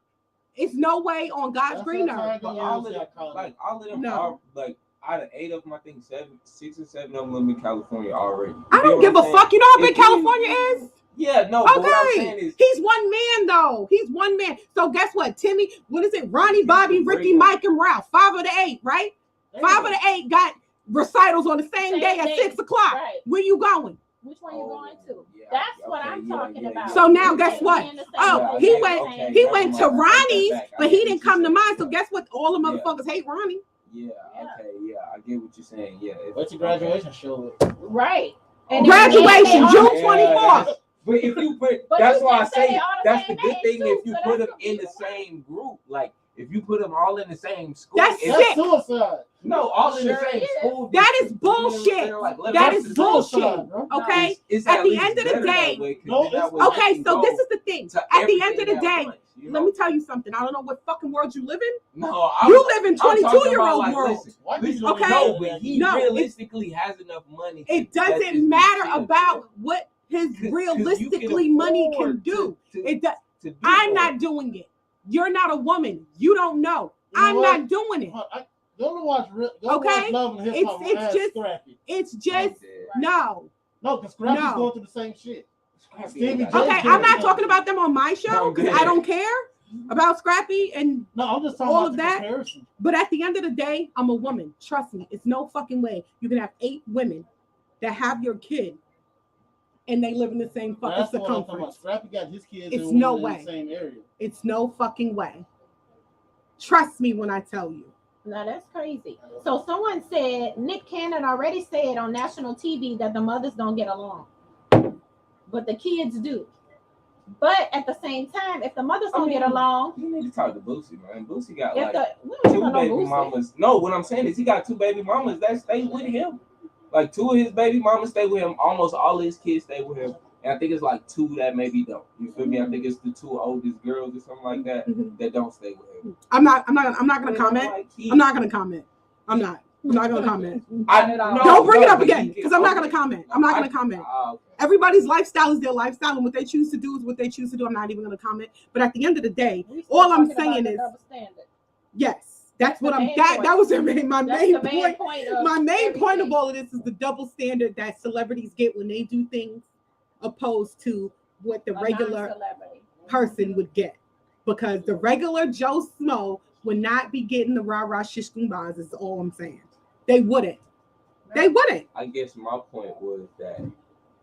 It's no way on God's green earth. All of them are like out of 8 of them, I think 6 or 7 of them live in California already. I don't give a fuck. You know how big California is? Yeah, no. Okay. But what I'm saying is, he's one man though. He's one man. So guess what? Timmy, what is it? Ronnie, Bobby, Ricky, Mike, and Ralph. 5 of the 8, right? 5 of the 8 got recitals on the same day at 6 o'clock. Right. Where you going? Which one you going to? Yeah, That's what okay, I'm yeah, talking yeah, about. So now You guess can't what? be in the same Oh, place he at the went- same He time. went to Never mind, I take that Ronnie's, back. I but he get didn't what come to you're mine. saying. So guess what? All the Yeah. motherfuckers hate Ronnie. Yeah, okay, yeah, I get what you're saying. Yeah. What's your graduation show? Right. Graduation, and- June Yeah, 24th. But if you put, But that's you why I just said say they all the that's the same good age, thing too, if you so put that's them in the gonna be same group. Like if you put them all in the same school, That's it's- That's sick. suicide. no, all in the Sure same is. school. That is district, you know what I'm bullshit. saying? Like, let That them is go to bullshit. Suicide, bro. Okay. It's At the least end of the better that day- way, 'cause No, then that it's way not. you Okay, can so go this is the thing. to At the end of everything the at day, once, you let know? me tell you something. I don't know what fucking world you live in. No, You live in I'm talking 22-year-old about, like, world. listen, Why listen, you Okay. no, but he No, realistically has enough money. It to let this doesn't be matter chill. about what his 'Cause you realistically can money can afford do. to It does. do I'm more. not doing it. You're not a woman. You don't know. You know I'm what? not doing it. Go to watch Okay. Love and Hip Hop. It's Ask just- Scrappy. It's I'm just dead. no. No, because Scrappy's No. going through the same shit. Scrappy Stevie ain't J. got Okay, no I'm not money. talking about them on my show because I don't care about Scrappy and No, I'm just talking All about of the that? comparison. but at the end of the day, I'm a woman. Trust me, it's no fucking way you can have 8 women that have your kid and they live in the same fucking That's what I'm talking about. circumference. Scrappy got his kids It's in, no in way. the same area. It's no fucking way. Trust me when I tell you. Now that's crazy. So someone said Nick Cannon already said on national TV that the mothers don't get along, but the kids do. But at the same time, if the mothers don't get along, You need to talk to Boosie, man. Boosie got if like the we don't 2 even know baby Boosie. mamas. No, what I'm saying is he got 2 baby mamas that stay with him. Like 2 of his baby mamas stay with him. Almost all his kids stay with him. And I think it's like 2 that maybe don't. You feel me? I think it's the 2 oldest girls or something like that that don't stay with him. I'm not gonna comment. Like, I'm not gonna comment. I'm not gonna comment. Not at all. No, Don't bring it up but again he can- because I'm not okay. gonna comment. I'm not gonna comment. Okay. Everybody's lifestyle is their lifestyle, and what they choose to do is what they choose to do. I'm not even gonna comment. But at the end of the day, We still all I'm talking about saying the is double standard. yes, that's what the I'm. main That point. was my main That's main the main point. point of My main point of everything. all of this is the double standard that celebrities get when they do things, opposed to what the A regular non-celebrity. person would get, because the regular Joe Smo would not be getting the rah-rah shish kumbas, is all I'm saying. They wouldn't. They wouldn't. I guess my point was that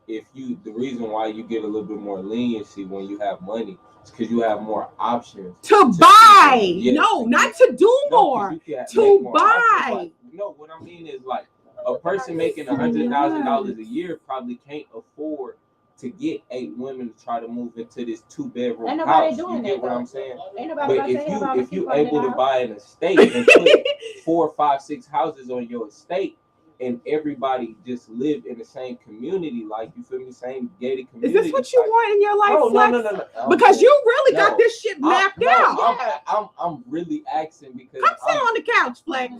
the reason why you get a little bit more leniency when you have money is because you have more options To buy. Yeah, No, to not get- to do No, 'cause more. you can To make more buy. options. Like, no, what I mean is like a person making $100,000 a year probably can't afford to get 8 women to try to move into this 2-bedroom Ain't nobody house. doing You get that, what though. I'm saying? Ain't nobody But gonna say about if you keep able to house. buy an estate and put 4, 5, 6 houses on your estate, and everybody just live in the same community, like you feel me, same gated Is community. this what you like, want in your life, No, Flex? no. Because you really No. got this shit mapped out. I'm really asking because Come sit on the couch, Flex.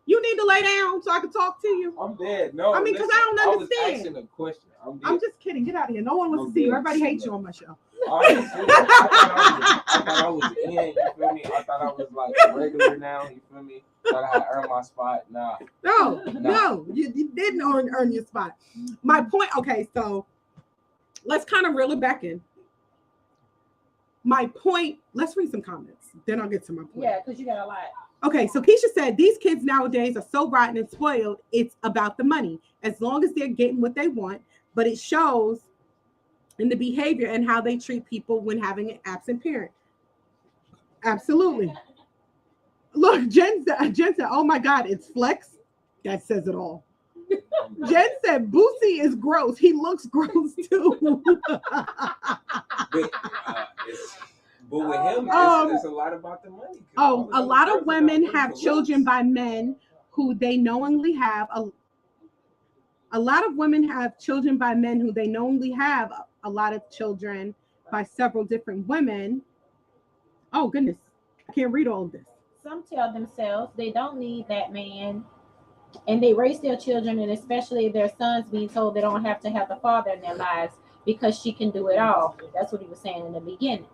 You need to lay down so I can talk to you. I'm dead. No, I mean, 'cause listen, I don't I was understand. asking a question. I'm dead. I'm just kidding. Get out of here. No one wants to see you. Everybody hates you on my show. All right, see, I thought I was in. You feel me? I thought I was like regular now. You feel me? Thought I had earned my spot. Nah. No, you didn't earn your spot. My point. Okay, so let's kind of reel it back in. My point. Let's read some comments. Then I'll get to my point. Yeah, because you got a lot. Okay, so Keisha said these kids nowadays are so rotten and spoiled. It's about the money. As long as they're getting what they want, but it shows in the behavior and how they treat people when having an absent parent. Absolutely. Look, Jen said, "Oh my God, it's Flex." That says it all. Jen said, "Boosie is gross. He looks gross too." But with him, it's a lot about the money. Oh, a lot of women have children by men who they knowingly have. A lot of women have children by men who they knowingly have a lot of children by several different women. Oh, goodness. I can't read all of this. Some tell themselves they don't need that man, and they raise their children, and especially their sons, being told they don't have to have the father in their lives because she can do it all. That's what he was saying in the beginning.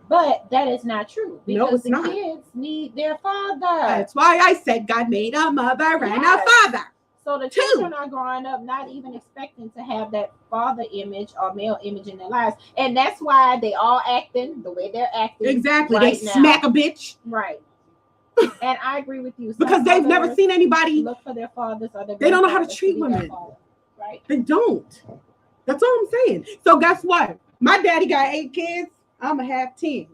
But that is not true, No, because it's the not. kids need their father. That's why I said God made a mother and a Yes. father. So the children are growing up not even expecting to have that father image or male image in their lives. And that's why they all acting the way they're acting. Exactly. Right They now. smack a bitch Right. And I agree with you. Some because they've never mothers seen anybody. look for their fathers or their They don't know how to grandfathers treat be their women. father. Right. They don't. That's all I'm saying. So guess what? My daddy got 8 kids. I'm going to have 10.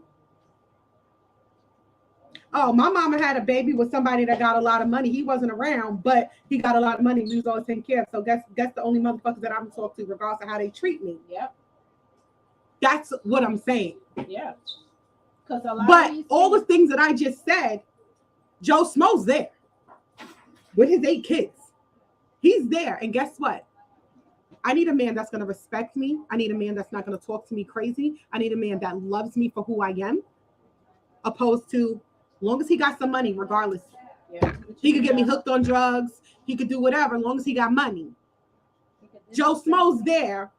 Oh, my mama had a baby with somebody that got a lot of money. He wasn't around, but he got a lot of money. We was always taking care of. So guess the only motherfuckers that I'm going to talk to regardless of how they treat me. Yep. That's what I'm saying. Yeah. But all the things that I just said, Joe Smo's there with his 8 kids. He's there. And guess what? I need a man that's going to respect me. I need a man that's not going to talk to me crazy. I need a man that loves me for who I am, opposed to, as long as he got some money, regardless. Yeah. He could get me hooked on drugs. He could do whatever, as long as he got money. Joe Smo's there.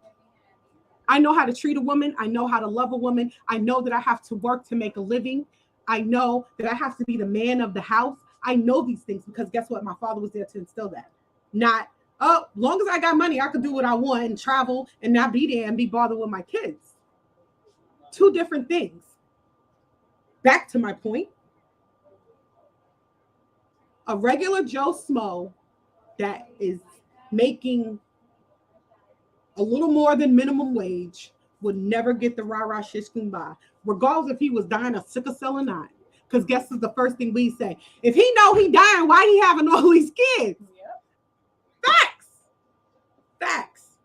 I know how to treat a woman. I know how to love a woman. I know that I have to work to make a living. I know that I have to be the man of the house. I know these things because guess what? My father was there to instill that. Not, oh, long as I got money, I could do what I want and travel and not be there and be bothered with my kids. 2 different things. Back to my point. A regular Joe Smo that is making a little more than minimum wage would never get the rah-rah shish kumbah, regardless if he was dying of sickle cell or not. Because guess is the first thing we say. If he know he dying, why he having all these kids? Yep. Facts.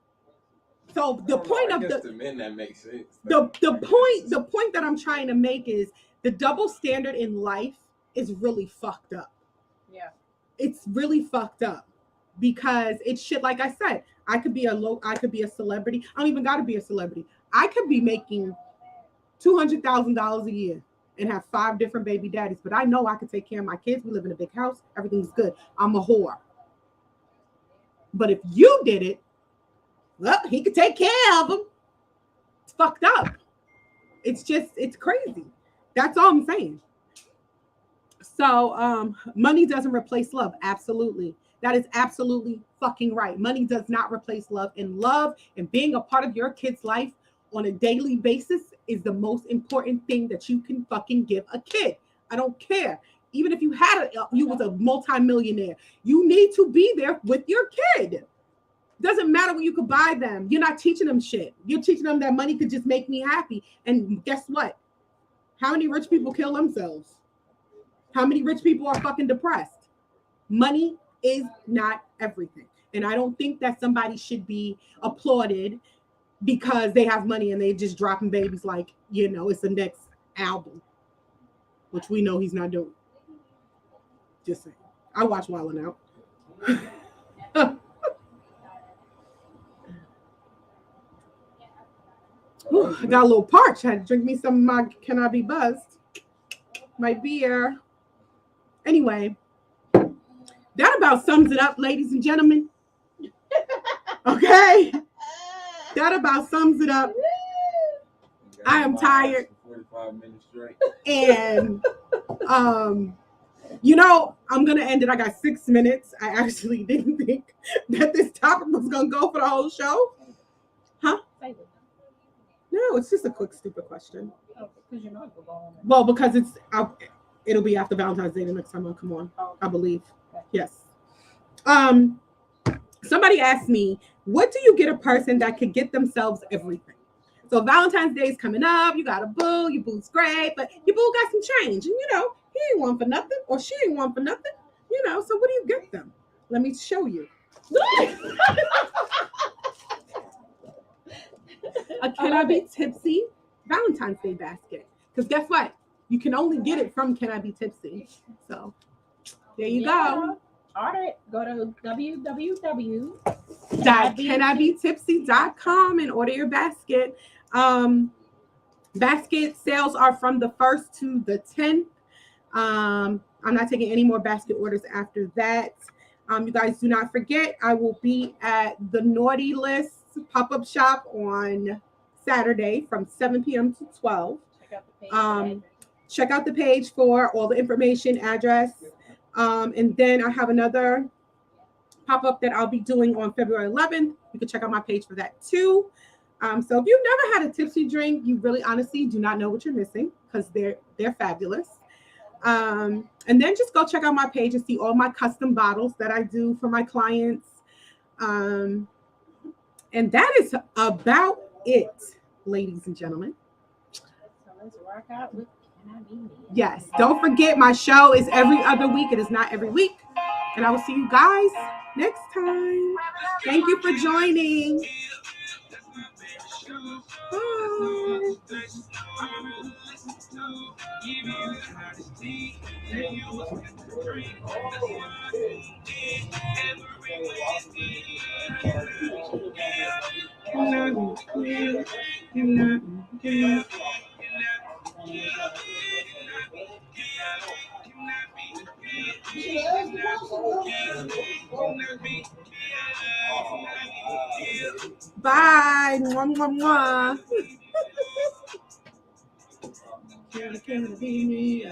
So the point of the men that makes sense. The point that I'm trying to make is the double standard in life is really fucked up. Yeah. It's really fucked up because it's shit. Like I said, I could be a celebrity. I don't even got to be a celebrity. I could be making $200,000 a year and have 5 different baby daddies, but I know I can take care of my kids. We live in a big house. Everything's good. I'm a whore. But if you did it, well, he could take care of them. It's fucked up. It's crazy. That's all I'm saying. So money doesn't replace love. Absolutely. That is absolutely fucking right. Money does not replace love. And love and being a part of your kid's life on a daily basis is the most important thing that you can fucking give a kid. I don't care. Even if you was a multimillionaire, you need to be there with your kid. Doesn't matter what you could buy them. You're not teaching them shit. You're teaching them that money could just make me happy. And guess what? How many rich people kill themselves? How many rich people are fucking depressed? Money is not everything. And I don't think that somebody should be applauded because they have money and they just dropping babies like, it's the next album, which we know he's not doing. Just saying. I watch Wild 'N Out. Ooh, I got a little parched. I had to drink me some of my Can I Be Buzzed? My beer. Anyway, that about sums it up, ladies and gentlemen. Okay? That about sums it up. I am tired. 45 minutes straight. And, I'm going to end it. I got 6 minutes. I actually didn't think that this topic was going to go for the whole show. Huh? No, it's just a quick, stupid question. Oh, because you're not going to go on. Well, because it'll be after Valentine's Day the next time I come on, I believe. Okay. Yes. Somebody asked me, what do you get a person that could get themselves everything? So Valentine's Day is coming up. You got a boo. Your boo's great, but your boo got some change. And, he ain't one for nothing or she ain't one for nothing. So what do you get them? Let me show you. A Can I Be Tipsy Valentine's Day basket. Because guess what? You can only get it from Can I Be Tipsy. So there you go. Order it. Go to www.canibetipsy.com and order your basket. Basket sales are from the 1st to the 10th. I'm not taking any more basket orders after that. You guys do not forget, I will be at the Naughty List pop-up shop on Saturday from 7 p.m. to 12. Check out the page for all the information, address. And then I have another pop-up that I'll be doing on February 11th. You can check out my page for that too. So if you've never had a tipsy drink, you really honestly do not know what you're missing because they're fabulous. And then just go check out my page and see all my custom bottles that I do for my clients. And that is about it, ladies and gentlemen. So let's rock out with Can I Be Me? Yes. Don't forget, my show is every other week. It is not every week. And I will see you guys next time. Thank you for joining. Bye. Mwah, mwah, mwah. Can it be me?